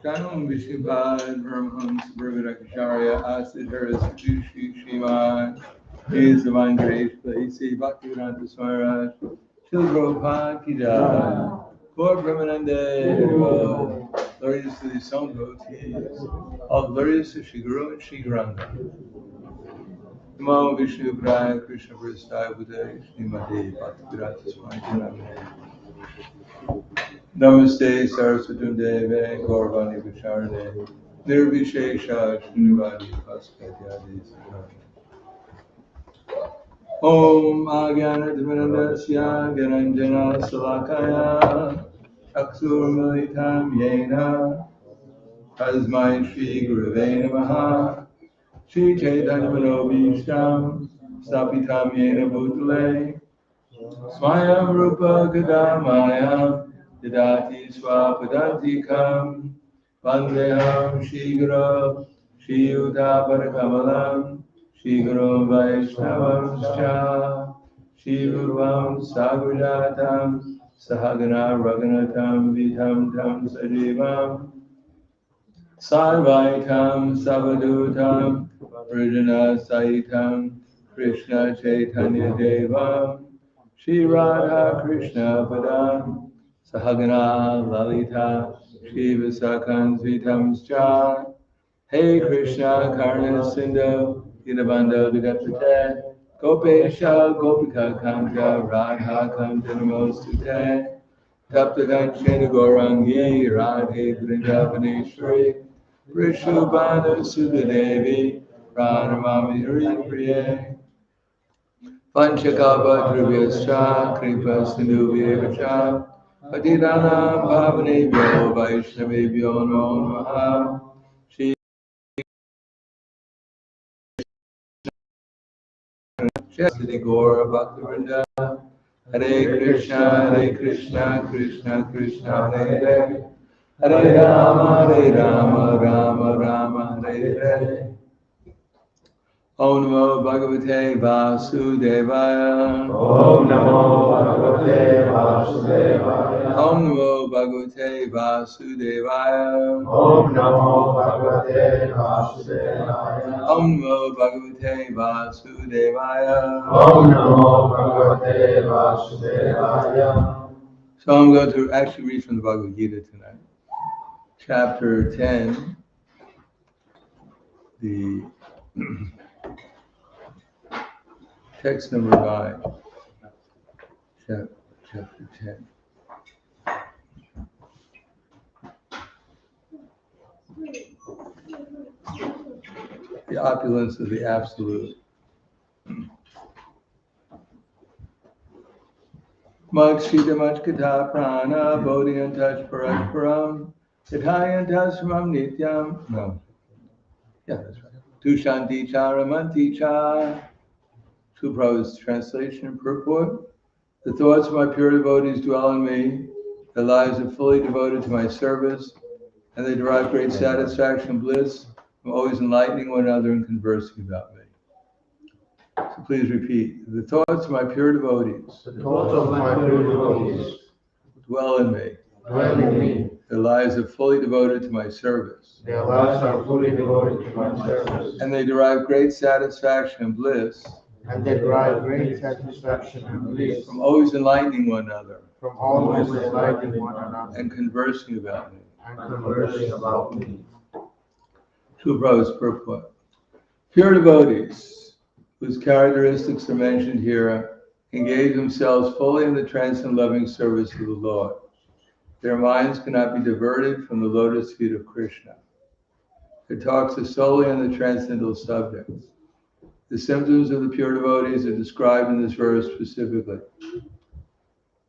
Janam Vishnupada Brahmans Bhagavad-Acharya Asidhara Sadushi Shivan is the Divine Grace Place Bhaktivedanta Swaraj Shilprabhupada Ki Jai Gaur Brahmanande glorious to the Son devotees all glorious to Shri Guru and Shri Garanga Namo Vishnu Praya Krishna Prasthaya Buddha Srimati Bhaktivedanta Swami Namaste Namaste Saraswati Deve Gaurvani Vicharane Nirvishesha Srinivadi Paskatyadi Om Agyana Dvinandasya Gyananjana Salakaya Aksur Militam Yena Tasmai Shri Gurave Namaha Shri Chaitanya Manobhishtam Sapitam Yena Bhutale Swayam Rupa Gadamaya Didati Swapadantikam Vandeham Shri Guru Shri Yuta Parakamalam Shri Guru Vaishnavam Scha Shri Ruvam Sagujatam Sahagana Raghunatam Vitam Tam Sajivam Sarvaitam Savadutam Vrajana Saitam Krishna Chaitanya Devam Shri Radha Krishna Padam Sahagana Lalita Shri Visakan Svitam Scha Hey Krishna Karna Sindhu Dinabandha Vidapate Gopesha Gopika Kanta Radha Kanta Namostute Taptakanchena Gaurangi Radhe Vrindavaneshwari Vrishubhana Sudadevi Pranamami Hari Priye Panchakava Drivyascha Kripa Sindhu Vyevacha Patidanam Bhavanebhyo Vaishnavebhyo Namo Namaha Shri Shri Gaura Bhaktivinoda Hare Krishna Krishna Krishna Hare Hare Hare Rama Rama Rama Hare Hare Om Namo Bhagavate Vasudevaya Om Namo Bhagavate Vasudevaya. Om Namo Bhagavate Vasudevaya Om Namo Bhagavate Vasudevaya. Om Namo Bhagavate Vasudevaya. Om Namo Bhagavate Vasudevaya. So I'm going to actually read from the Bhagavad-Gita tonight. Chapter 10, the text number 9. Chapter 10. The opulence of the Absolute. Makshita Machkata Prana Bodhiyantaj Parashparam Yathayantasramam Nityam. No. Yeah, that's right. Tushanti Charamanti Cha. Prabhupada's translation and purport. The thoughts of my pure devotees dwell in me. Their lives are fully devoted to my service, and they derive great satisfaction and bliss from always enlightening one another and conversing about me. So please repeat. The thoughts of my pure devotees The thoughts of my pure devotees dwell in me. dwell in me. Their lives are fully devoted to my service, Their lives are fully devoted to my service, and they derive great satisfaction and bliss and they derive great satisfaction and bliss from always enlightening one another from always enlightening one another and conversing about me. and conversing about me. Srila Prabhupada's purport. Pure devotees, whose characteristics are mentioned here, engage themselves fully in the transcendent loving service of the Lord. Their minds cannot be diverted from the lotus feet of Krishna. Their talks are solely on the transcendental subjects. The symptoms of the pure devotees are described in this verse specifically.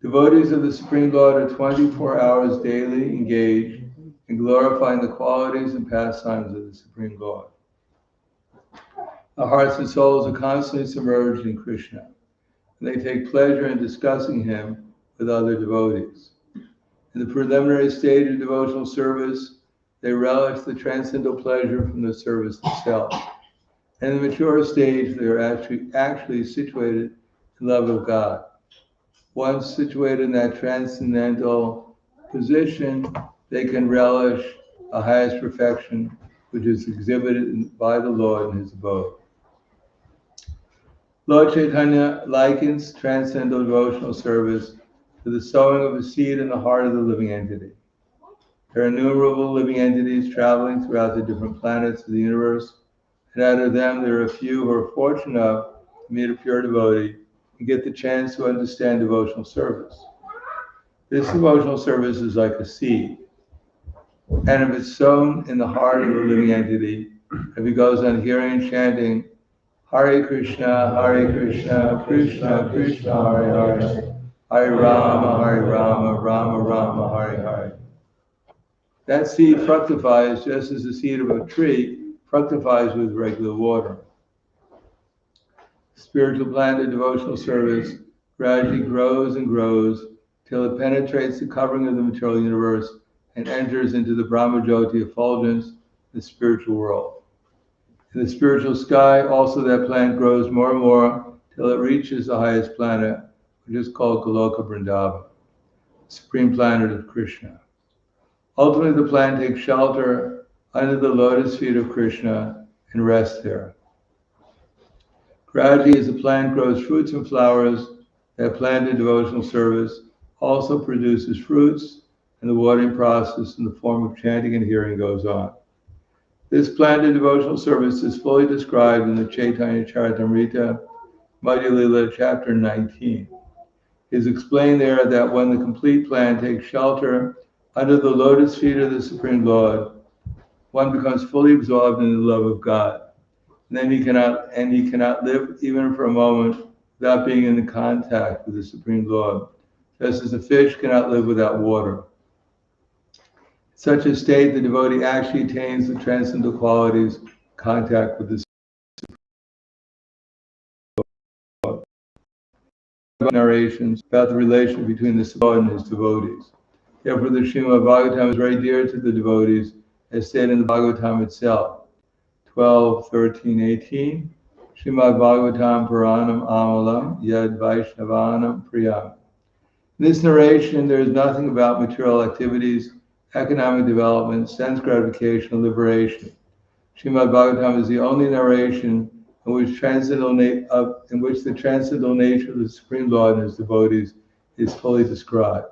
Devotees of the Supreme Lord are 24 hours daily engaged in glorifying the qualities and pastimes of the Supreme Lord. Our hearts and souls are constantly submerged in Krishna, and they take pleasure in discussing him with other devotees. In the preliminary stage of devotional service, they relish the transcendental pleasure from the service itself. And in the mature stage, they are actually situated in love of God. Once situated in that transcendental position, they can relish the highest perfection, which is exhibited by the Lord in his abode. Lord Chaitanya likens transcendental devotional service to the sowing of a seed in the heart of the living entity. There are innumerable living entities traveling throughout the different planets of the universe, and out of them there are a few who are fortunate enough to meet a pure devotee and get the chance to understand devotional service. This devotional service is like a seed, and if it's sown in the heart of the living entity, if he goes on hearing and chanting, Hare Krishna, Krishna Krishna, Hare Hare, Hare Rama, Rama Rama, Hare Hare. That seed fructifies just as the seed of a tree fructifies with regular water. Spiritual plant of devotional service gradually grows and grows till it penetrates the covering of the material universe and enters into the Brahmajyoti effulgence, the spiritual world. In the spiritual sky, also that plant grows more and more till it reaches the highest planet, which is called Goloka Vrindavan, the supreme planet of Krishna. Ultimately, the plant takes shelter under the lotus feet of Krishna and rests there. Gradually, as the plant grows fruits and flowers, that plant in devotional service also produces fruits, and the watering process in the form of chanting and hearing goes on. This plant in devotional service is fully described in the Chaitanya Charitamrita, Madhya Lila, chapter 19. It is explained there that when the complete plant takes shelter under the lotus feet of the Supreme Lord, one becomes fully absorbed in the love of God. And then he cannot live even for a moment without being in contact with the Supreme Lord, just as a fish cannot live without water. In such a state, the devotee actually attains the transcendental qualities, contact with the Supreme Lord. Narrations about the relation between the Lord and his devotees. Therefore, the Srimad Bhagavatam is very dear to the devotees, as stated in the Bhagavatam itself. 12, 13, 18. Srimad Bhagavatam Puranam Amalam Yad Vaishnavanam Priyam. In this narration, there is nothing about material activities, economic development, sense gratification, and liberation. Srimad Bhagavatam is the only narration in which the transcendental nature of the Supreme Lord and his devotees is fully described.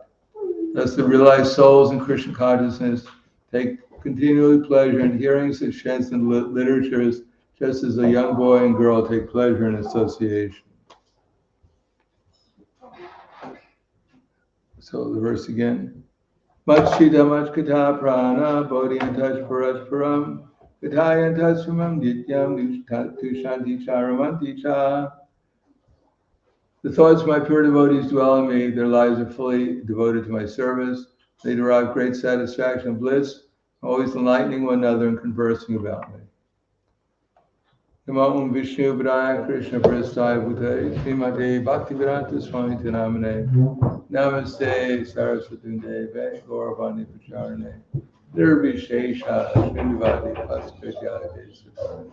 Thus, the realized souls in Krishna consciousness take continually pleasure in hearing such transcendental literatures, just as a young boy and girl take pleasure in association. So the verse again. Machchita machkata prana bodhiyantaj parasparam vitayantaj sumam nityam tushanti charamanti cha. The thoughts of my pure devotees dwell in me. Their lives are fully devoted to my service. They derive great satisfaction and bliss, always enlightening one another and conversing about me. Namo Om Vishnu Padaya Krishna Prasthaya Bhutale Srimate Bhaktivedanta Swami Namane Namaste Saraswati Deve Gauravani Pacharane Nirvishesha Shrindivadi Paskrityade Sutane.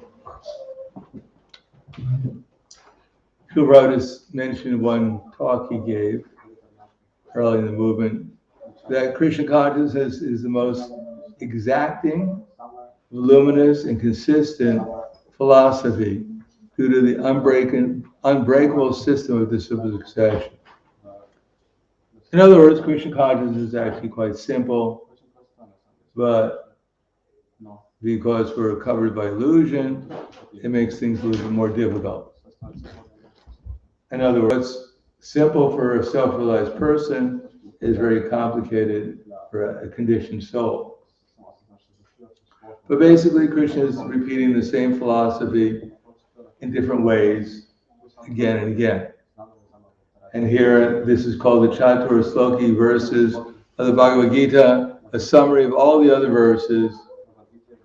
Srila mentioned one talk he gave early in the movement that Krishna consciousness is the most exacting, voluminous, and consistent philosophy due to the unbreakable system of disciplic succession. In other words, Krishna consciousness is actually quite simple, but because we're covered by illusion, it makes things a little bit more difficult. In other words, simple for a self-realized person is very complicated for a conditioned soul. But basically, Krishna is repeating the same philosophy in different ways, again and again. And here, this is called the Chatur Sloki verses of the Bhagavad-Gita, a summary of all the other verses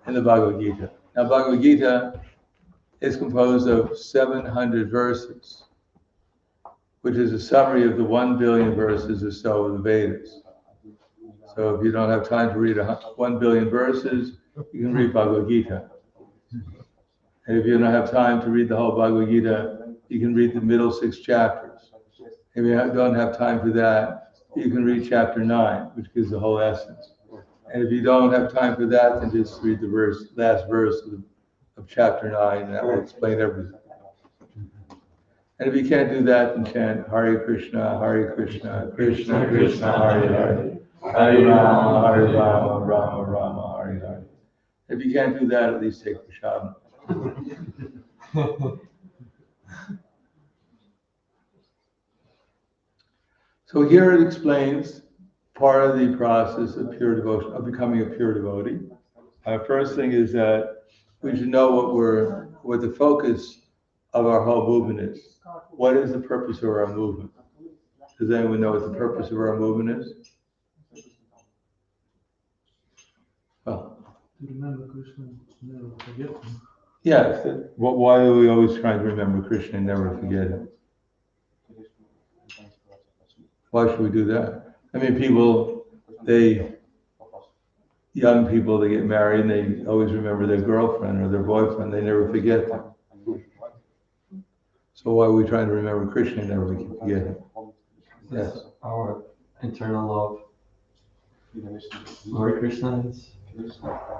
in the Bhagavad-Gita. Now, Bhagavad-Gita is composed of 700 verses, which is a summary of the 1 billion verses or so of the Vedas. So if you don't have time to read 1 billion verses, you can read Bhagavad-Gita. And if you don't have time to read the whole Bhagavad-Gita, you can read the middle 6 chapters. If you don't have time for that, you can read chapter 9, which gives the whole essence. And if you don't have time for that, then just read the last verse of chapter 9, and that will explain everything. And if you can't do that, then chant Hare Krishna, Krishna Krishna, Hare Hare, Hare Rama, Rama Rama, Hare Hare. If you can't do that, at least take prasad. So here it explains part of the process of pure devotion, of becoming a pure devotee. First thing is that we should know what the focus of our whole movement is. What is the purpose of our movement? Does anyone know what the purpose of our movement is? Well, To remember Krishna, never forget him. yes. Why are we always trying to remember Krishna and never forget him? Why should we do that? I mean, young people, they get married and they always remember their girlfriend or their boyfriend. They never forget them. So why are we trying to remember Krishna and never forget him? Yes. Our internal love. Lord Krishna is.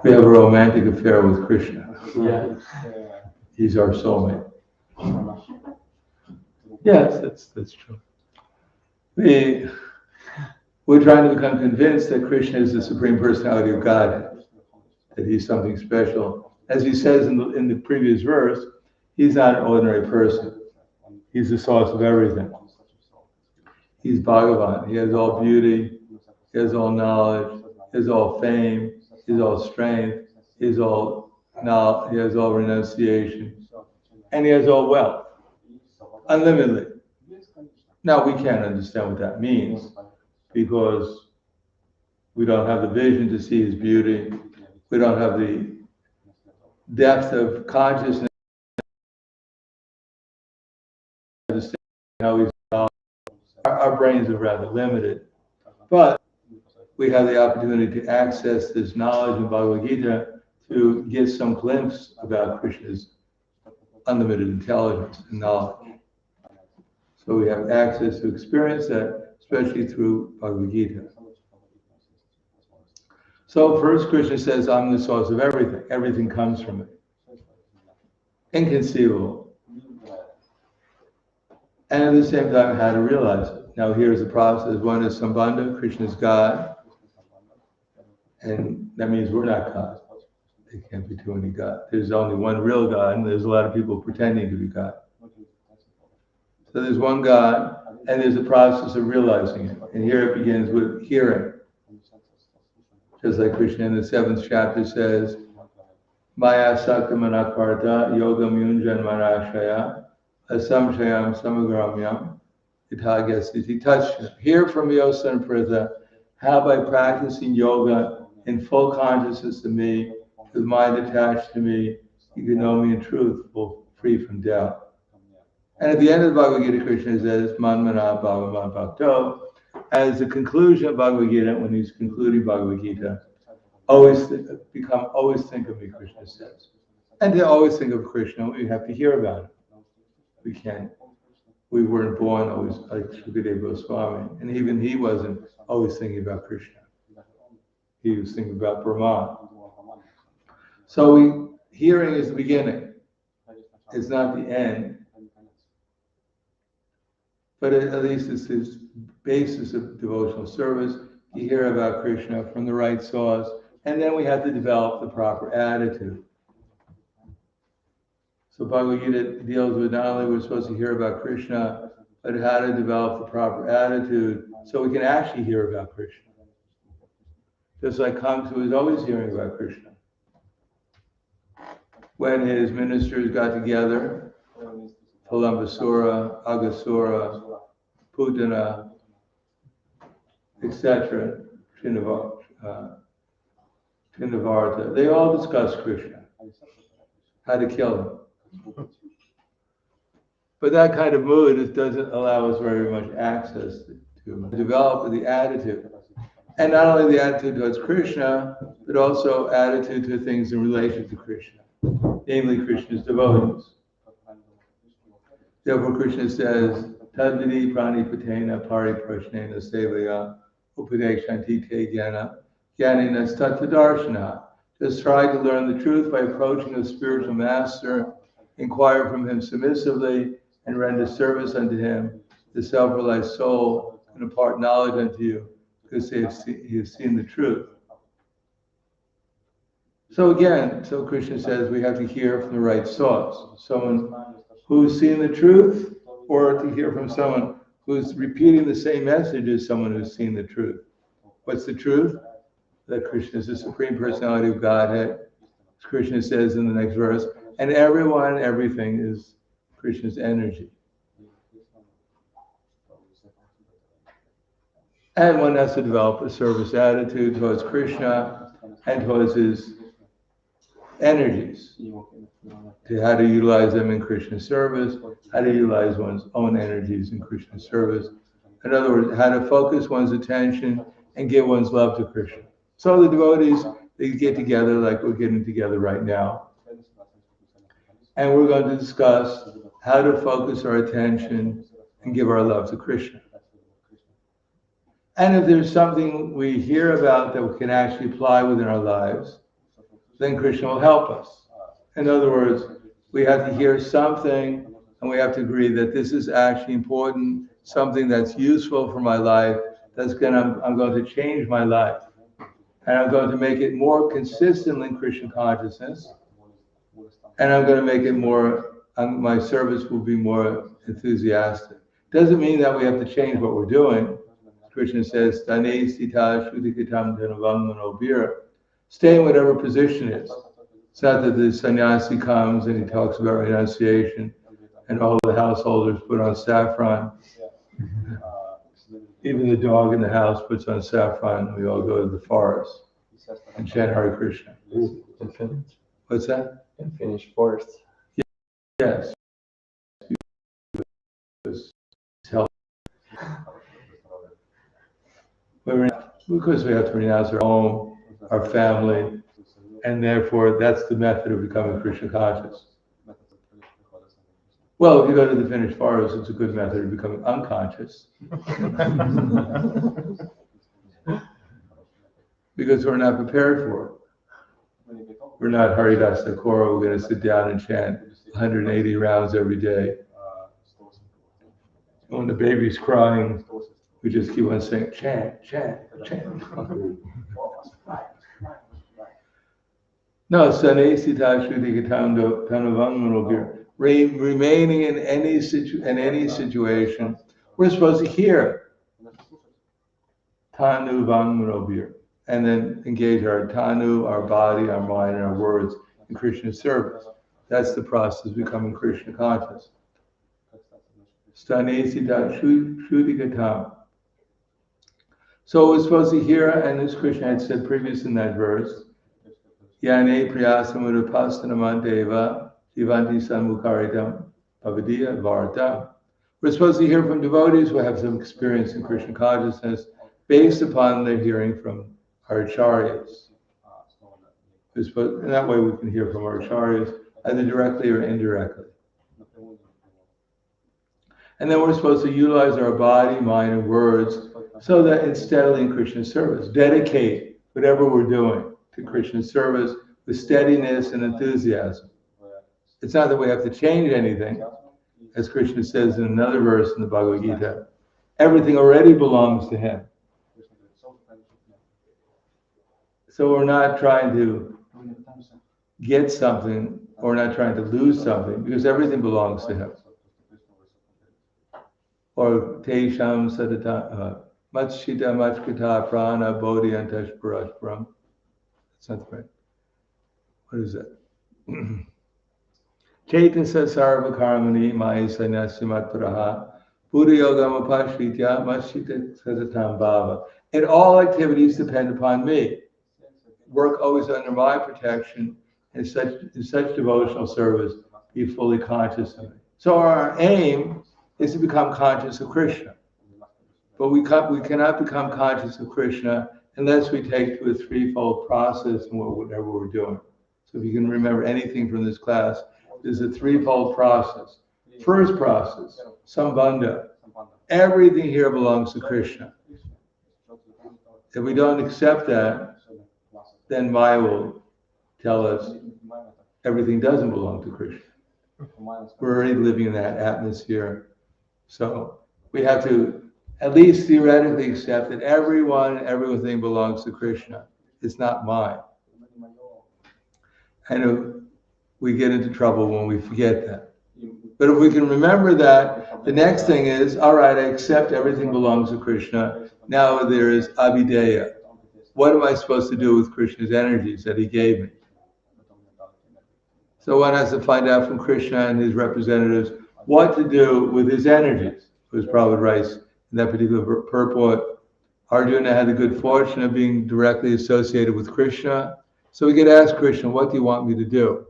We have a romantic affair with Krishna. Yeah. He's our soulmate. Yes, that's true. We're trying to become convinced that Krishna is the Supreme Personality of Godhead, that he's something special. As he says in the previous verse, he's not an ordinary person. He's the source of everything. He's Bhagavan. He has all beauty. He has all knowledge. He has all fame. He has all strength. He has all knowledge. He has all renunciation. And he has all wealth. Unlimitedly. Now, we can't understand what that means because we don't have the vision to see his beauty. We don't have the depth of consciousness to understand how he's our brains are rather limited. But we have the opportunity to access this knowledge in Bhagavad-Gita to get some glimpse about Krishna's unlimited intelligence and knowledge. So we have access to experience that, especially through Bhagavad-Gita. So first Krishna says, I'm the source of everything. Everything comes from me. Inconceivable. And at the same time, how to realize it. Now here's the process. One is Sambandha, Krishna is God. And that means we're not God. There can't be too many God. There's only one real God, and there's a lot of people pretending to be God. So there's one God, and there's a process of realizing it. And here it begins with hearing. Just like Krishna in the 7th chapter says, Maya sakta manakarta yogam yunjan manashaya asamshayam samagramyam itagyasiti touch. Hear from Yosa and Pritha how by practicing yoga in full consciousness of me, with mind attached to me, you can know me in truth, free from doubt. And at the end of the Bhagavad Gita, Krishna says, Manmana Bhagavan Bhakto. As the conclusion of Bhagavad Gita, when he's concluding Bhagavad Gita, always think of me, Krishna says. And to always think of Krishna, we have to hear about it. We weren't born always like Srila Goswami, and even he wasn't always thinking about Krishna. He was thinking about Brahman. So hearing is the beginning. It's not the end. But at least it's this basis of devotional service. You hear about Krishna from the right source, and then we have to develop the proper attitude. So Bhagavad Gita deals with not only we're supposed to hear about Krishna, but how to develop the proper attitude so we can actually hear about Krishna. Just like Kamsa is always hearing about Krishna. When his ministers got together Palambasura, Agasura, Putana, etc., Trinavarta, they all discuss Krishna, how to kill him. But that kind of mood, it doesn't allow us very much access to develop the attitude. And not only the attitude towards Krishna, but also attitude to things in relation to Krishna, namely Krishna's devotees. Therefore Krishna says, Tadvidi prani patena pari prashnena sevaya upadeshanti te jnana jnanina tattadarshana. Just try to learn the truth by approaching a spiritual master, inquire from him submissively, and render service unto him. The self-realized soul can impart knowledge unto you, because he has seen the truth. So again, so Krishna says we have to hear from the right source. Someone who's seen the truth, or to hear from someone who's repeating the same message as someone who's seen the truth. What's the truth? That Krishna is the Supreme Personality of Godhead. As Krishna says in the next verse, and everyone, everything is Krishna's energy. And one has to develop a service attitude towards Krishna and towards his energies, to how to utilize them in Krishna's service, how to utilize one's own energies in Krishna's service. In other words, how to focus one's attention and give one's love to Krishna. So the devotees, they get together like we're getting together right now. And we're going to discuss how to focus our attention and give our love to Krishna. And if there's something we hear about that we can actually apply within our lives, then Krishna will help us. In other words, we have to hear something and we have to agree that this is actually important, something that's useful for my life, I'm going to change my life. And I'm going to make it more consistent in Krishna consciousness. And I'm going to make it more, my service will be more enthusiastic. Doesn't mean that we have to change what we're doing. Krishna says, Stane sita shuddhikatam dhanavangmanobhira. Stay in whatever position is. It's not that the sannyasi comes and he talks about renunciation and all the householders put on saffron. Even the dog in the house puts on saffron. We all go to the forest and chant Hare Krishna. And finish. What's that? And finish first. Yes. It's healthy. Because we have to renounce our home, our family, and therefore that's the method of becoming Krishna conscious. Well, if you go to the finished forest, it's a good method of becoming unconscious. Because we're not prepared for it. We're not Haridas Thakura, we're going to sit down and chant 180 rounds every day. And when the baby's crying, we just keep on saying, chant, chant, chant. No, remaining in any situation, we're supposed to hear Tanu Vangmanobhir, and then engage our Tanu, our body, our mind, and our words in Krishna service. That's the process of becoming Krishna conscious. Stanesita Shuddhikatam. So we're supposed to hear, and as Krishna had said previous in that verse, Yane Priyasamudapasthanamanteva Jivanti Sanmukharidam Bhavadiya Varta. We're supposed to hear from devotees who have some experience in Krishna consciousness based upon their hearing from our acharyas. In that way we can hear from our acharyas either directly or indirectly. And then we're supposed to utilize our body, mind, and words so that it's steadily in Krishna's service. Dedicate whatever we're doing to Krishna's service with steadiness and enthusiasm. It's not that we have to change anything. As Krishna says in another verse in the Bhagavad-Gita, everything already belongs to him. So we're not trying to get something, or we're not trying to lose something, because everything belongs to him. Or Tesham Sadata Matshita Machkata Prana Bodhiantash Parashparam. That's not right. What is that? Chaitasa sarva karmani maya sanyasimatra Buddha yoga mapashvitya mashita satatam bhava. And all activities depend upon me. Work always under my protection, and in such devotional service, be fully conscious of me. So our aim is to become conscious of Krishna. But we cannot become conscious of Krishna unless we take to a threefold process in whatever we're doing. So if you can remember anything from this class, there's a threefold process. First process, sambandha. Everything here belongs to Krishna. If we don't accept that, then Maya will tell us everything doesn't belong to Krishna. We're already living in that atmosphere. So we have to at least theoretically accept that everyone and everything belongs to Krishna. It's not mine. And we get into trouble when we forget that. But if we can remember that, the next thing is, all right, I accept everything belongs to Krishna. Now there is abhideya. What am I supposed to do with Krishna's energies that he gave me? So one has to find out from Krishna and his representatives what to do with his energies. As Prabhupada writes in that particular purport, Arjuna had the good fortune of being directly associated with Krishna. So we could ask Krishna, what do you want me to do?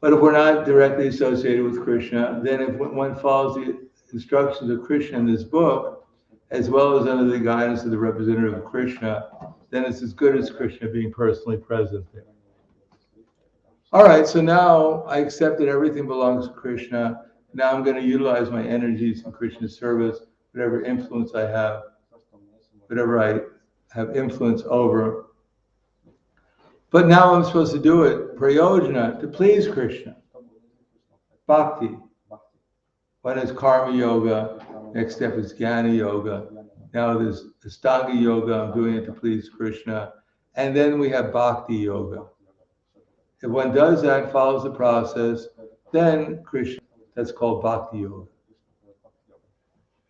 But if we're not directly associated with Krishna, then if one follows the instructions of Krishna in this book, as well as under the guidance of the representative of Krishna, then it's as good as Krishna being personally present there. All right, so now I accept that everything belongs to Krishna. Now I'm going to utilize my energies in Krishna's service, whatever influence I have, whatever I have influence over. But now I'm supposed to do it, prayojana, to please Krishna. Bhakti. One is karma yoga, next step is jnana yoga. Now there's Ashtanga yoga, I'm doing it to please Krishna. And then we have bhakti yoga. If one does that, follows the process, then Krishna, that's called bhakti yoga.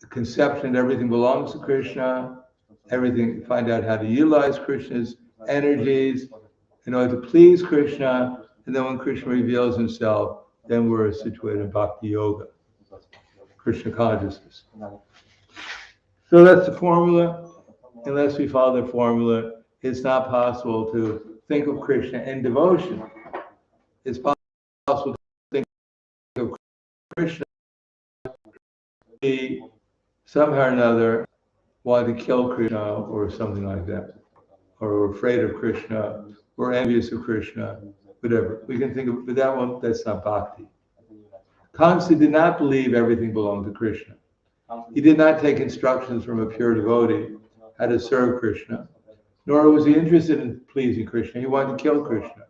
The conception that everything belongs to Krishna, everything, find out how to utilize Krishna's energies in order to please Krishna, and then when Krishna reveals himself, then we're situated in bhakti yoga, Krishna consciousness. So that's the formula. Unless we follow the formula, it's not possible to think of Krishna in devotion. It's possible to think of Krishna somehow or another want to kill Krishna or something like that, or we're afraid of Krishna, we're envious of Krishna, whatever. We can think of, but that one, that's not bhakti. Kamsa did not believe everything belonged to Krishna. He did not take instructions from a pure devotee how to serve Krishna, nor was he interested in pleasing Krishna. He wanted to kill Krishna.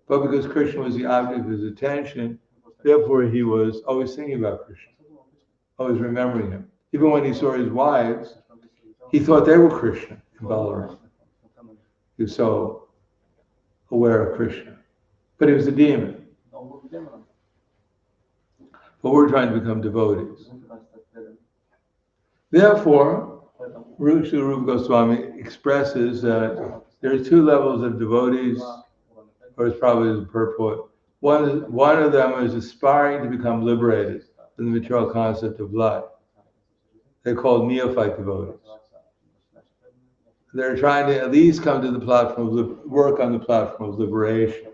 But because Krishna was the object of his attention, therefore he was always thinking about Krishna, always remembering him. Even when he saw his wives, he thought they were Krishna and Balaram. He was so aware of Krishna. But he was a demon. But we're trying to become devotees. Therefore, Srila Rupa Goswami expresses that there are two levels of devotees, or it's probably the purport. One of them is aspiring to become liberated from the material concept of life. They're called neophyte devotees. They're trying to at least come to the platform of work on the platform of liberation.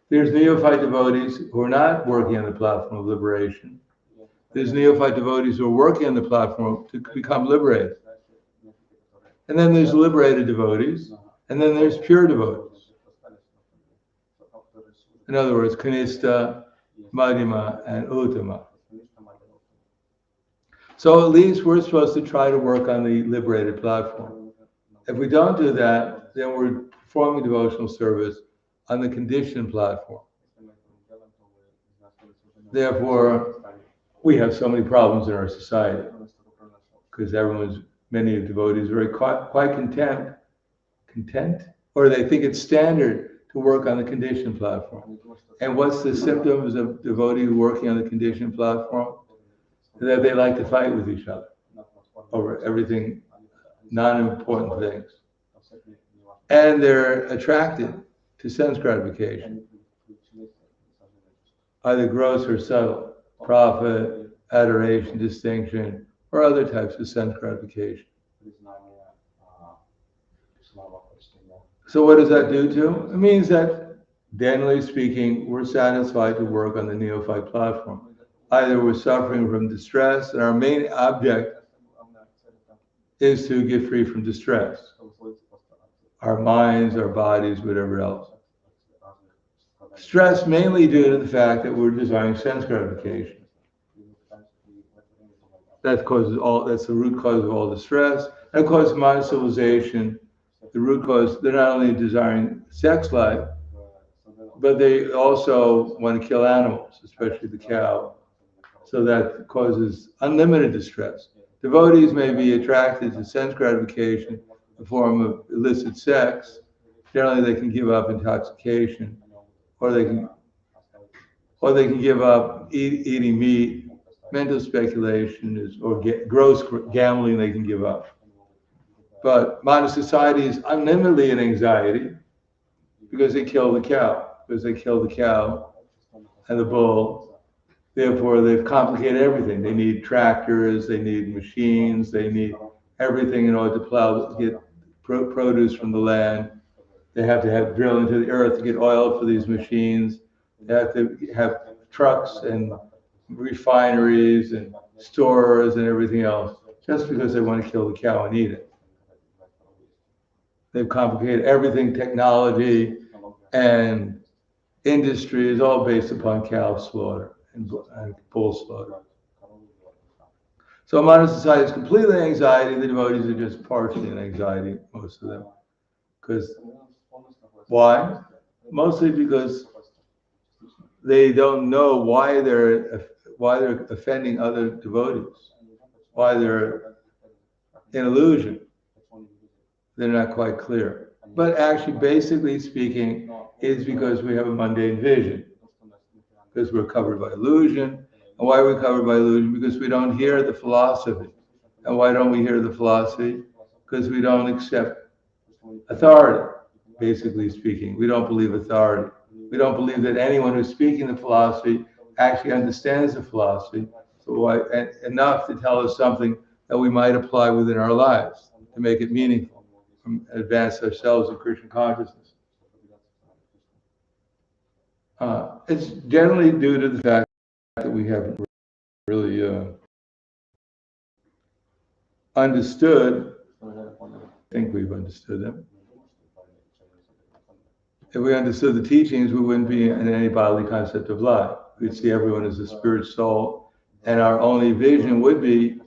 There's neophyte devotees who are not working on the platform of liberation. There's neophyte devotees who are working on the platform to become liberated. And then there's liberated devotees, and then there's pure devotees. In other words, Kanishta, Madhyama, and Uttama. So at least we're supposed to try to work on the liberated platform. If we don't do that, then we're performing devotional service on the conditioned platform. Therefore, we have so many problems in our society because many of devotees are quite content, or they think it's standard to work on the conditioned platform. And what's the symptoms of devotees working on the conditioned platform? That they like to fight with each other over everything, non-important things. And they're attracted to sense gratification. either gross or subtle, profit, adoration, distinction, or other types of sense gratification. So what does that do to? It means that, generally speaking, we're satisfied to work on the neophyte platform. Either we're suffering from distress, and our main object is to get free from distress. Our minds, our bodies, whatever else. Stress mainly due to the fact that we're desiring sense gratification. That's the root cause of all the stress. And of course, modern civilization, the root cause, they're not only desiring sex life, but they also want to kill animals, especially the cow. So that causes unlimited distress. Devotees may be attracted to sense gratification in the form of illicit sex. Generally, they can give up intoxication, or they can give up eating meat. Mental speculation or gross gambling they can give up. But modern society is unlimitedly in anxiety because they kill the cow. Because they kill the cow and the bull. Therefore, they've complicated everything. They need tractors, they need machines, they need everything in order to get produce from the land. They have to drill into the earth to get oil for these machines. They have to have trucks and refineries and stores and everything else, just because they want to kill the cow and eat it. They've complicated everything. Technology and industry is all based upon cow slaughter and bull slaughter. So modern society is completely anxiety. The devotees are just partially in anxiety, most of them. Why? Mostly because they don't know why they're offending other devotees, why they're in illusion. They're not quite clear. But actually, basically speaking, it's because we have a mundane vision, because we're covered by illusion. And why are we covered by illusion? Because we don't hear the philosophy. And why don't we hear the philosophy? Because we don't accept authority, basically speaking. We don't believe authority. We don't believe that anyone who's speaking the philosophy actually understands the philosophy enough to tell us something that we might apply within our lives to make it meaningful, advance ourselves in Krishna consciousness. It's generally due to the fact that we haven't really understood. I think we've understood them. If we understood the teachings, we wouldn't be in any bodily concept of life. We'd see everyone as a spirit soul, and our only vision would be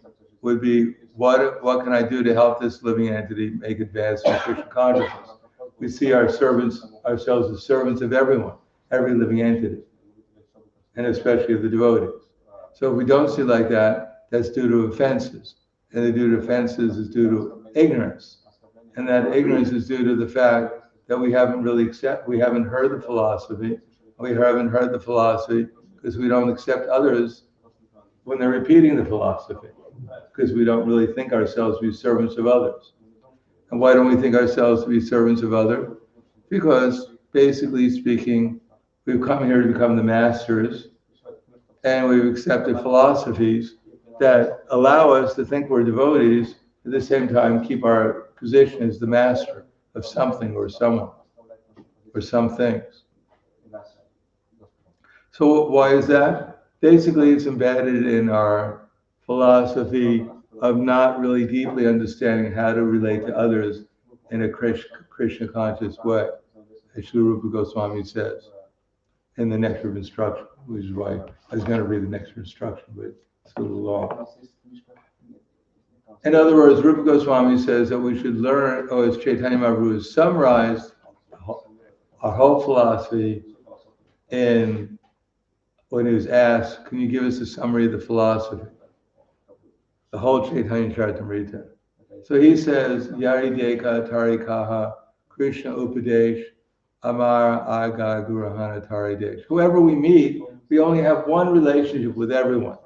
what can I do to help this living entity make advance in Krishna consciousness? We see ourselves as servants of everyone, every living entity, and especially of the devotees. So if we don't see like that, that's due to offenses, and the due to offenses is due to ignorance, and that ignorance is due to the fact that we haven't heard the philosophy. We haven't heard the philosophy because we don't accept others when they're repeating the philosophy, because we don't really think ourselves to be servants of others. And why don't we think ourselves to be servants of others? Because, basically speaking, we've come here to become the masters, and we've accepted philosophies that allow us to think we're devotees, at the same time keep our position as the master of something or someone or some things. So why is that? Basically, it's embedded in our philosophy of not really deeply understanding how to relate to others in a Krishna conscious way, as Srila Rupa Goswami says in the Nectar of Instruction, which is why I was going to read the Nectar of Instruction, but it's a little long. In other words, Rupa Goswami says that we should learn, or as Chaitanya Mahaprabhu has summarized our whole philosophy when he was asked, can you give us a summary of the philosophy? The whole Chaitanya Charitamrita. So he says, Yari Deka Tari Kaha Krishna Upadesh Amar Aga Gurahana Tari Desh. Whoever we meet, we only have one relationship with everyone.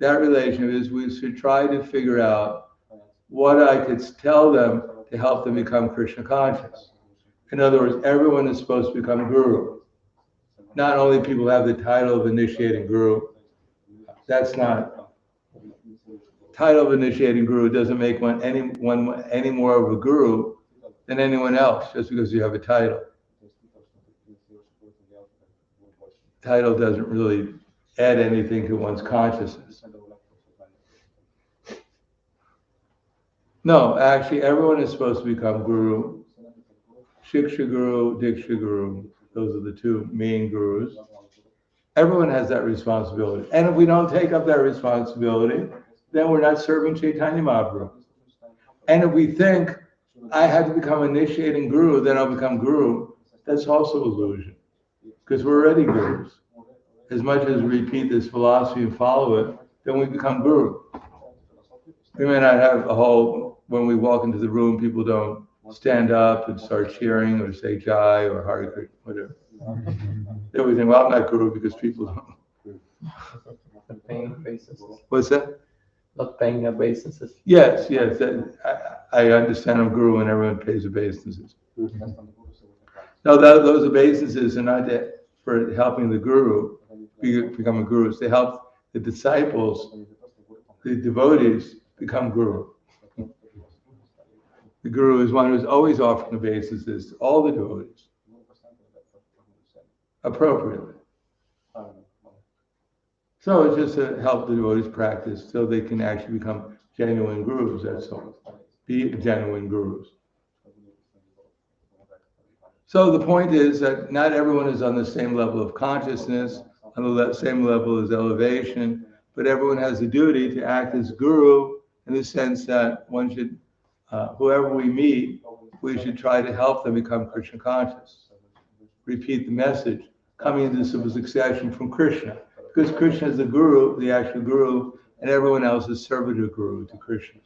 That relationship is we should try to figure out what I could tell them to help them become Krishna conscious. In other words, everyone is supposed to become guru. not only people have the title of initiating guru, that's not, title of initiating guru doesn't make one any more of a guru than anyone else just because you have a title. Title doesn't really add anything to one's consciousness. No, actually, everyone is supposed to become guru. Shiksha guru, Diksha guru. Those are the two main gurus. Everyone has that responsibility. And if we don't take up that responsibility, then we're not serving Chaitanya Mahaprabhu. And if we think, I had to become initiating guru, then I'll become guru, that's also illusion. Because we're already gurus. As much as we repeat this philosophy and follow it, then we become guru. We may not have a whole, when we walk into the room, people don't stand up and start cheering or say Jai or Hare Krishna, whatever. Then we think, well, I'm not guru because people don't. Not paying obeisances. What's that? Not paying obeisances. Yes. I understand I'm guru when everyone pays obeisances. No, those obeisances are not for helping the guru become a guru. They help the disciples, the devotees, become guru. The guru is one who's always offering obeisances to all the devotees, appropriately. So it's just to help the devotees practice so they can actually become genuine gurus, that's all. Be genuine gurus. So the point is that not everyone is on the same level of consciousness, on the same level as elevation, but everyone has a duty to act as guru in the sense that one should, whoever we meet, we should try to help them become Krishna conscious. Repeat the message, coming into succession from Krishna. Because Krishna is the guru, the actual guru, and everyone else is servitor guru to Krishna.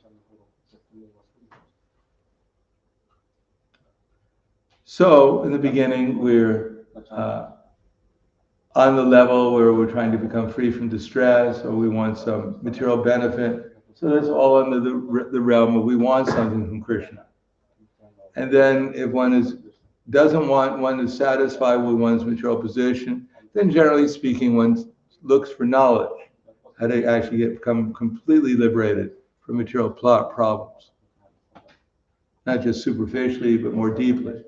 So, in the beginning, we're on the level where we're trying to become free from distress, or we want some material benefit. So that's all under the realm of we want something from Krishna. And then if doesn't want, one is satisfied with one's material position, then generally speaking, one looks for knowledge, how to actually become completely liberated from material problems. Not just superficially, but more deeply.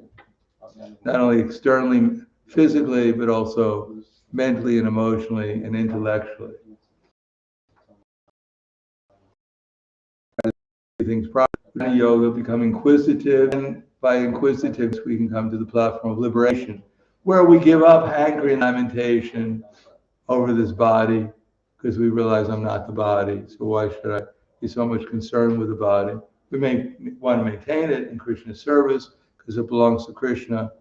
Not only externally, physically, but also mentally and emotionally and intellectually. Things properly. Yoga, become inquisitive, and by inquisitiveness we can come to the platform of liberation, where we give up hankering and lamentation over this body, because we realize I'm not the body, so why should I be so much concerned with the body? We may want to maintain it in Krishna's service, because it belongs to Krishna,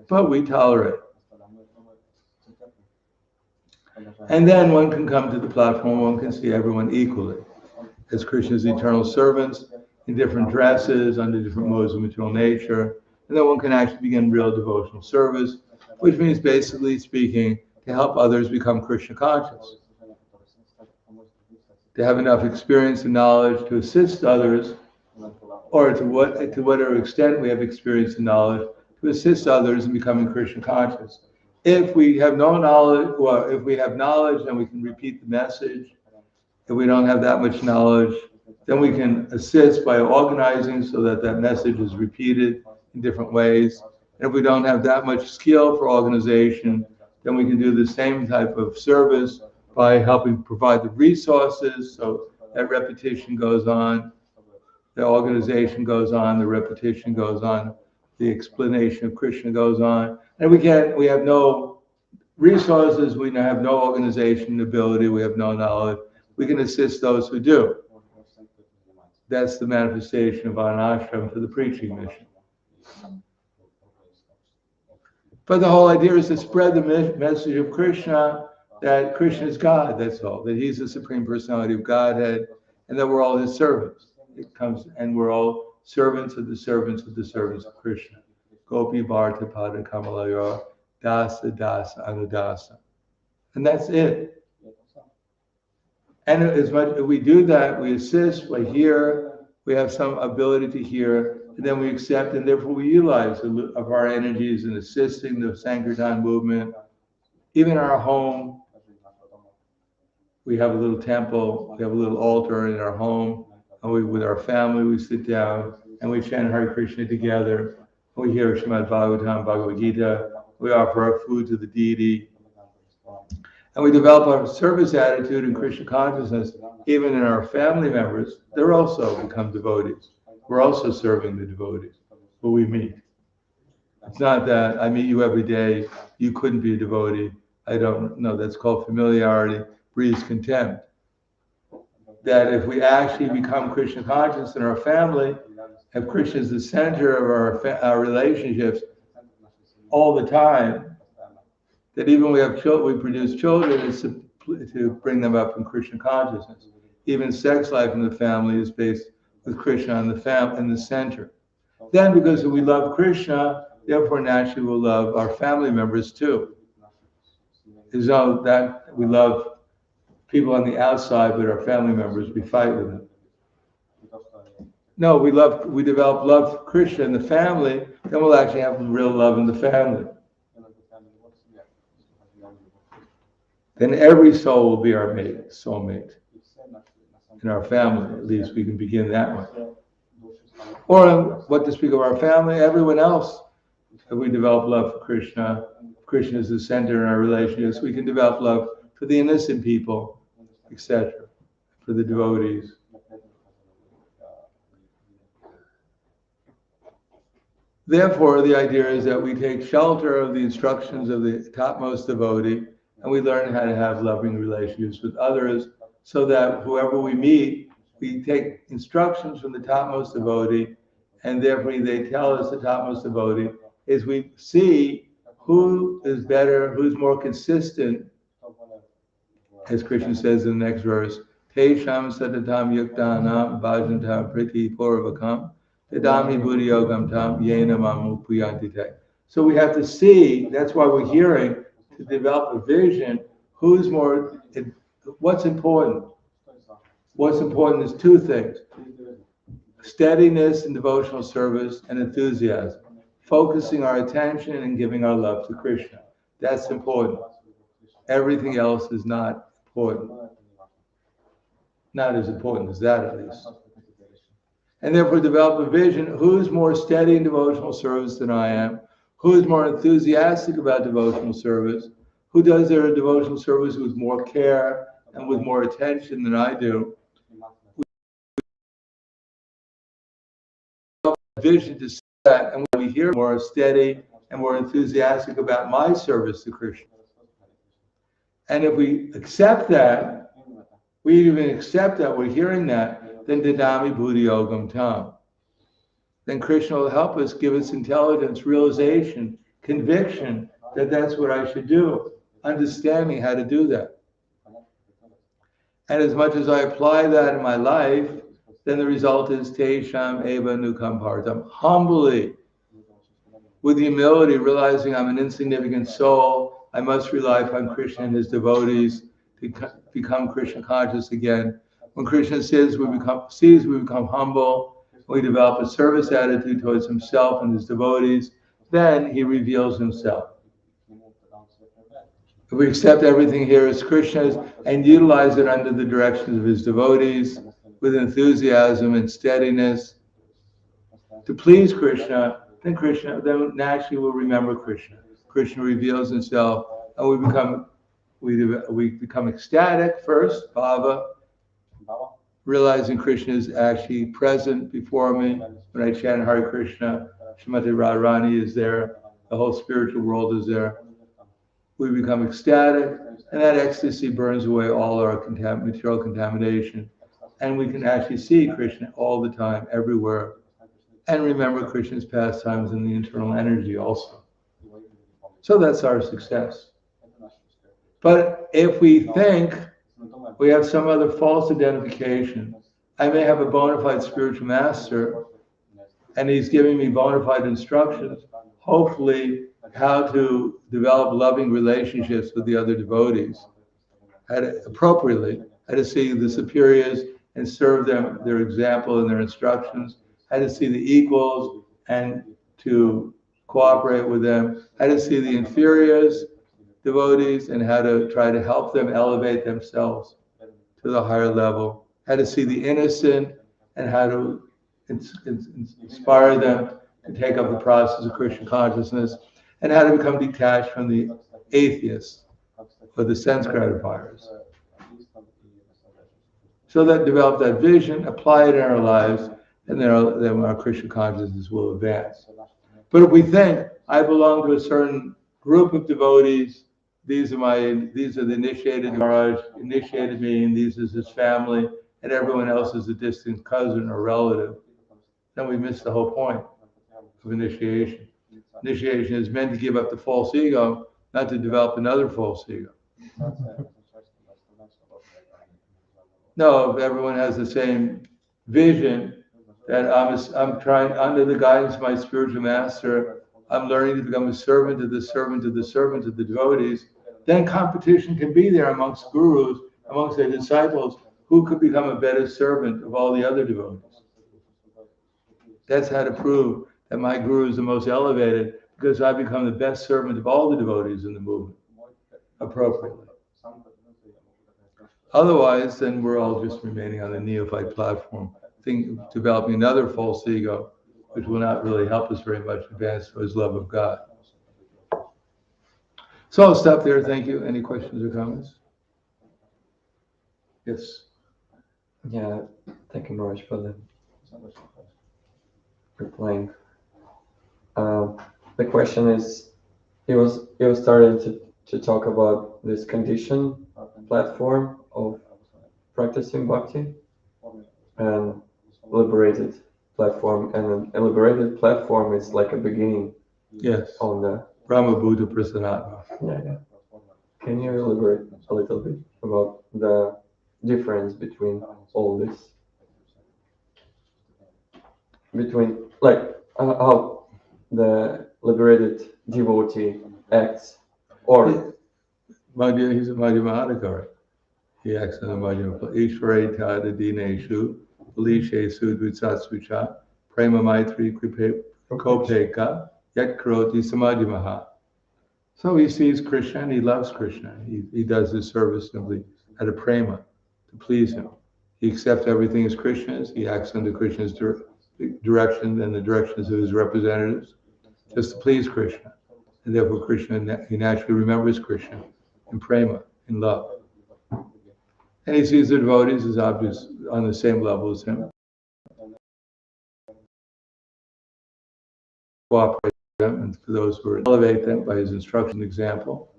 but we tolerate. And then one can come to the platform, one can see everyone equally, as Krishna's eternal servants, in different dresses, under different modes of material nature, and then one can actually begin real devotional service, which means basically speaking, to help others become Krishna conscious. To have enough experience and knowledge to assist others, or to whatever extent we have experience and knowledge, to assist others in becoming Krishna conscious. If we have no knowledge, or if we have knowledge, then we can repeat the message. If we don't have that much knowledge, then we can assist by organizing so that that message is repeated in different ways. And if we don't have that much skill for organization, then we can do the same type of service by helping provide the resources, so that repetition goes on, the organization goes on, the repetition goes on, the explanation of Krishna goes on. And we have no resources, we have no organization ability, we have no knowledge. We can assist those who do. That's the manifestation of an ashram for the preaching mission. But the whole idea is to spread the message of Krishna, that Krishna is God, that's all. That he's the Supreme Personality of Godhead, and that we're all his servants. And we're all servants of the servants of the servants of Krishna. Gopi Bharta Pada Kamalaya, Dasa Dasa Anudasa. And that's it. And as much as we do that, we assist, we hear, we have some ability to hear, and then we accept, and therefore we utilize of our energies in assisting the Sankirtan movement, Even in our home, we have a little temple, we have a little altar in our home, and with our family, we sit down and we chant Hare Krishna together. We hear Srimad Bhagavatam, Bhagavad-Gita. We offer our food to the deity. And we develop our service attitude in Krishna consciousness. Even in our family members, they're also become devotees. We're also serving the devotees who we meet. It's not that I meet you every day, you couldn't be a devotee. I don't know, that's called familiarity, breeds contempt. That if we actually become Krishna conscious in our family, if Krishna is the center of our relationships all the time, that even we have children, we produce children, it's to bring them up in Krishna consciousness. Even sex life in the family is based with Krishna in the center. Then, because we love Krishna, therefore naturally we'll love our family members too. As though that we love people on the outside, but our family members, we fight with them. No, we develop love for Krishna in the family, then we'll actually have real love in the family. Then every soul will be our mate, soulmate. In our family, at least we can begin that way. Or what to speak of our family, everyone else. If we develop love for Krishna, Krishna is the center in our relationships, we can develop love for the innocent people, etc., for the devotees. Therefore, the idea is that we take shelter of the instructions of the topmost devotee, and we learn how to have loving relationships with others, so that whoever we meet, we take instructions from the topmost devotee, and therefore they tell us the topmost devotee, is we see who is better, who's more consistent, as Krishna says in the next verse, Tesham satatam yuktanam bhajantam priti purvakam tadami buddhi yogam tam yena mamu puyantite. So we have to see, that's why we're hearing, to develop a vision, who's more, what's important. What's important is two things: steadiness in devotional service and enthusiasm. Focusing our attention and giving our love to Krishna. That's important. Everything else is not important. Not as important as that, at least. And therefore develop a vision, who's more steady in devotional service than I am? Who's more enthusiastic about devotional service? Who does their devotional service with more care and with more attention than I do? We have a vision to see that, and when we hear more steady and more enthusiastic about my service to Krishna. And if we accept that, we even accept that we're hearing that, then Dadami Buddhi Yogam Tam. Then Krishna will help us, give us intelligence, realization, conviction that that's what I should do, understanding how to do that. And as much as I apply that in my life, then the result is Tesham Eva Nukam Partam. Humbly, with humility, realizing I'm an insignificant soul, I must rely upon Krishna and his devotees to become Krishna conscious again. When Krishna sees we become humble, we develop a service attitude towards himself and his devotees, then he reveals himself. If we accept everything here as Krishna's and utilize it under the directions of his devotees with enthusiasm and steadiness to please Krishna, then naturally will remember Krishna. Krishna reveals himself, and we become ecstatic first, bhava, realizing Krishna is actually present before me. When I chant Hare Krishna, Srimati Radharani is there, the whole spiritual world is there. We become ecstatic, and that ecstasy burns away all our material contamination. And we can actually see Krishna all the time, everywhere, and remember Krishna's pastimes in the internal energy also. So that's our success. But if we think we have some other false identification, I may have a bona fide spiritual master, and he's giving me bona fide instructions, hopefully how to develop loving relationships with the other devotees, appropriately, how to see the superiors and serve them, their example and their instructions, how to see the equals and to cooperate with them, how to see the inferiors devotees and how to try to help them elevate themselves to the higher level, how to see the innocent and how to inspire them to take up the process of Krishna consciousness, and how to become detached from the atheists or the sense gratifiers. So that develop that vision, apply it in our lives, and then our Krishna consciousness will advance. But if we think, I belong to a certain group of devotees, these are the initiated Maharaj, initiated me, and these is his family, and everyone else is a distant cousin or relative, then we miss the whole point of initiation. Initiation is meant to give up the false ego, not to develop another false ego. No, if everyone has the same vision, that I'm trying, under the guidance of my spiritual master, I'm learning to become a servant of the servant of the servant of the devotees, then competition can be there amongst gurus, amongst their disciples, who could become a better servant of all the other devotees. That's how to prove that my guru is the most elevated, because I become the best servant of all the devotees in the movement, appropriately. Otherwise, then we're all just remaining on the neophyte platform, developing another false ego, which will not really help us very much advance towards love of God. So I'll stop there. Thank you. Any questions or comments? Yes. Yeah, thank you, Maharaj, for the replying. The question is, he was starting to talk about this condition platform of practicing bhakti and liberated platform, and a liberated platform is like a beginning. Yes. On the Brahma Buddha Prasanatma. Yeah. Can you elaborate a little bit about the difference between all this? Between, like, how the liberated devotee acts, or He's a Madhyamadikari. He acts in the Madhyama. Ishvare tada dineshu, Palishesu Dvitsatsucha, Prema Maitri Kopeka, Yat Karoti Samadhimaha. So he sees Krishna and he loves Krishna. He does his service simply out of prema, to please him. He accepts everything as Krishna's. He acts under Krishna's direction and the directions of his representatives, just to please Krishna. And therefore Krishna, he naturally remembers Krishna in prema, in love. And he sees the devotees as objects on the same level as him. Cooperate with them, and for those who elevate them by his instruction and example.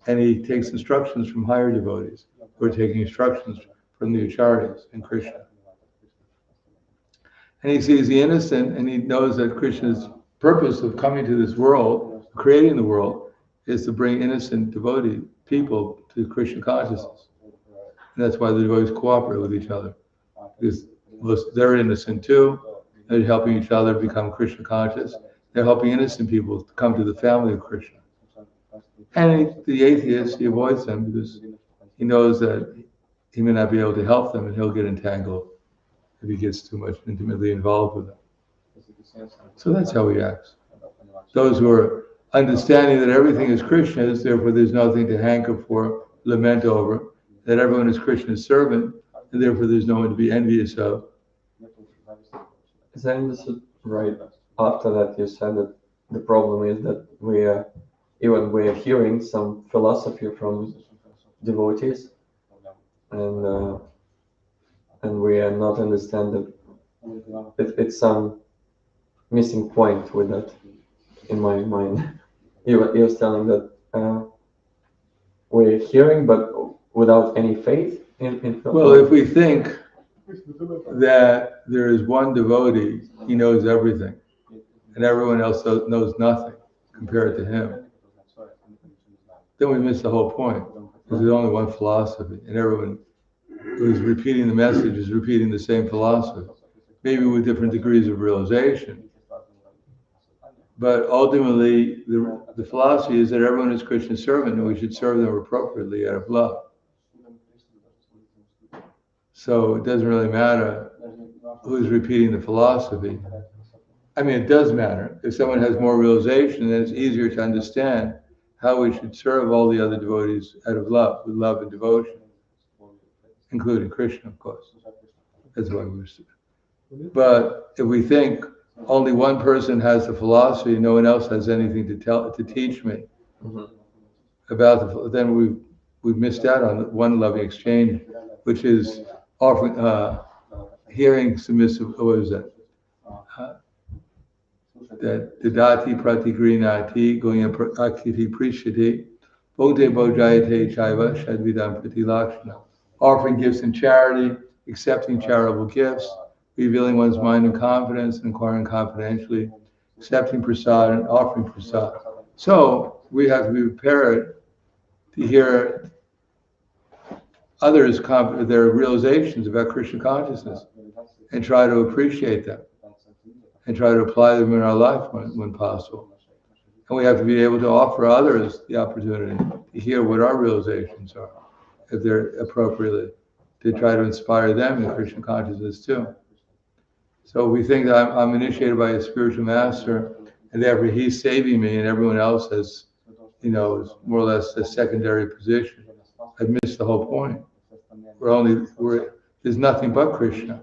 And he takes instructions from higher devotees who are taking instructions from the acharyas and Krishna. And he sees the innocent, and he knows that Krishna's purpose of coming to this world, creating the world, is to bring innocent devotee people to Krishna consciousness. And that's why the devotees cooperate with each other, because they're innocent too. They're helping each other become Krishna conscious. They're helping innocent people to come to the family of Krishna. And the atheist, he avoids them because he knows that he may not be able to help them, and he'll get entangled if he gets too much intimately involved with them. So that's how he acts. Those who are understanding that everything is Krishna's, therefore there's nothing to hanker for, lament over, that everyone is Krishna's servant, and therefore there's no one to be envious of. Is I understood right? After that, you said that the problem is that we are hearing some philosophy from devotees, and we are not understand that it's some missing point with that in my mind. You was telling that we're hearing, but without any faith in Well, if we think that there is one devotee, he knows everything, and everyone else knows nothing compared to him, then we miss the whole point. Because there's only one philosophy, and everyone who's repeating the message is repeating the same philosophy, maybe with different degrees of realization. But ultimately, the philosophy is that everyone is Krishna's servant, and we should serve them appropriately out of love. So it doesn't really matter who's repeating the philosophy. I mean, it does matter. If someone has more realization, then it's easier to understand how we should serve all the other devotees out of love, with love and devotion, including Krishna, of course. That's why we're. But if we think only one person has the philosophy, no one else has anything to teach me about then we've missed out on one loving exchange, which is offering, hearing submissive. What is that? That Didati Pratigrinati Goyam Akiti Prishati Bodhe Bojayate Chaiva Shadvidam Prati Lakshana. Offering gifts in charity, accepting charitable gifts, revealing one's mind in confidence, inquiring confidentially, accepting prasad and offering prasad. So we have to be prepared to hear others' their realizations about Krishna consciousness and try to appreciate them and try to apply them in our life when possible. And we have to be able to offer others the opportunity to hear what our realizations are, if they're appropriately, to try to inspire them in Krishna consciousness too. So we think that I'm initiated by a spiritual master, and therefore he's saving me, and everyone else has, is more or less a secondary position. I've missed the whole point. There's nothing but Krishna.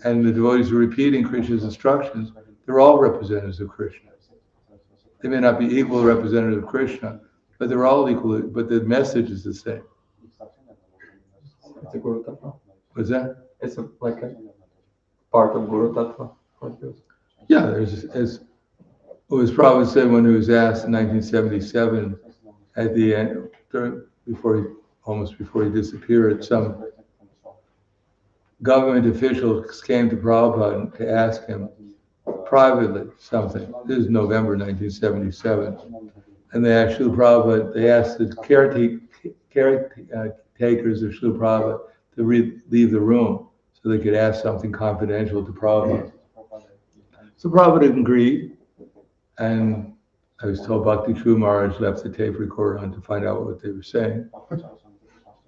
And the devotees are repeating Krishna's instructions. They're all representatives of Krishna. They may not be equal representatives of Krishna, but they're all equal, but the message is the same. It's a Guru Tattva. What's that? It's like a part of Guru Tattva. Yeah, as Prabhupada said when he was asked in 1977, at the end, almost before he disappeared, some government officials came to Prabhupada to ask him privately something. This is November 1977. And they asked Srila Prabhupada, they asked the caretakers of Srila Prabhupada to leave the room so they could ask something confidential to Prabhupada. So Prabhupada agreed, and I was told Bhakti True Maharaj left the tape recorder on to find out what they were saying.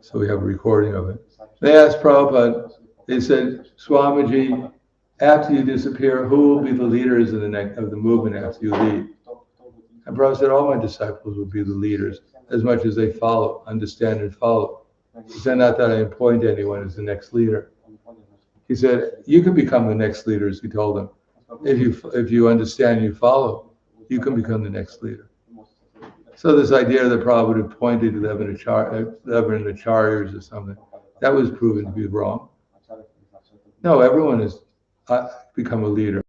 So we have a recording of it. They asked Prabhupada, they said, Swamiji, after you disappear, who will be the leaders of the movement after you leave? And Prabhupada said, all my disciples will be the leaders, as much as they follow, understand and follow. He said, not that I appoint anyone as the next leader. He said, you can become the next leaders, he told them. If you understand and you follow, you can become the next leader. So this idea that Prabhupada appointed 11 acharyas or something, that was proven to be wrong. No, everyone has become a leader.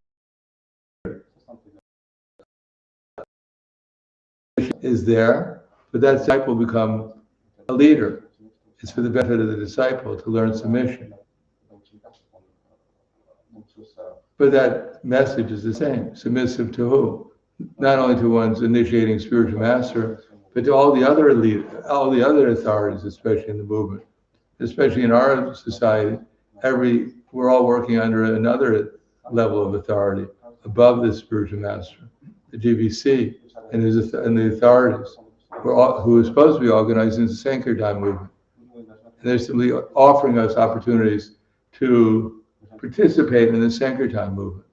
Is there, but that disciple will become a leader. It's for the benefit of the disciple to learn submission. But that message is the same. Submissive to who? Not only to one's initiating spiritual master, but to all the other authorities, especially in the movement. Especially in our society, we're all working under another level of authority above the spiritual master, the GBC, and the authorities who are supposed to be organizing the Sankirtan movement. And they're simply offering us opportunities to participate in the Sankirtan movement,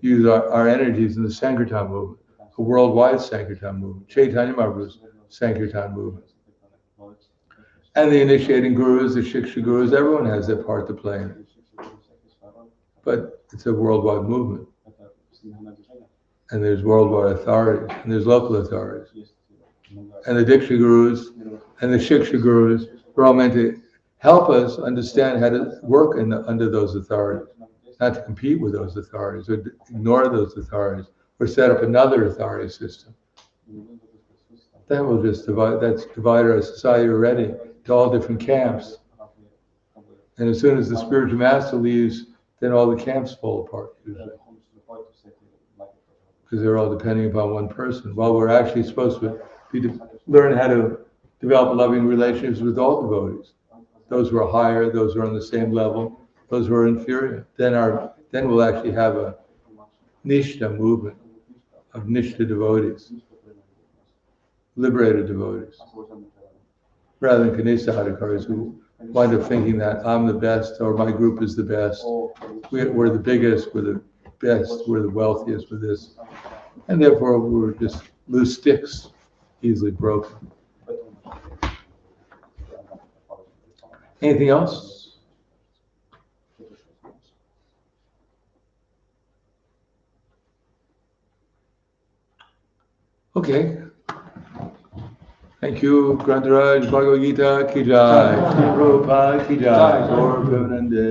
use our energies in the Sankirtan movement, a worldwide Sankirtan movement, Chaitanya Mahaprabhu's Sankirtan movement. And the initiating gurus, the Shiksha gurus, everyone has their part to play in it. But it's a worldwide movement. And there's worldwide authorities, and there's local authorities. And the Diksha gurus and the Shiksha gurus are all meant to help us understand how to work under those authorities, not to compete with those authorities or ignore those authorities or set up another authority system. That will just divide our society already to all different camps. And as soon as the spiritual master leaves, then all the camps fall apart usually. Because they're all depending upon one person. While we're actually supposed to learn how to develop loving relationships with all devotees. Those who are higher, those who are on the same level, those who are inferior. Then we'll actually have a Nishta movement of Nishta devotees, liberated devotees, rather than Kanishta Adhikaris who wind up thinking that I'm the best or my group is the best. We're the biggest, we're the best, we're the wealthiest, we're this. And therefore we're just loose sticks easily broken. Anything else? Okay. Thank you, Grantaraj, Bhagavad-Gita ki jai, Prabhupada ki jai, Gaur Premanande.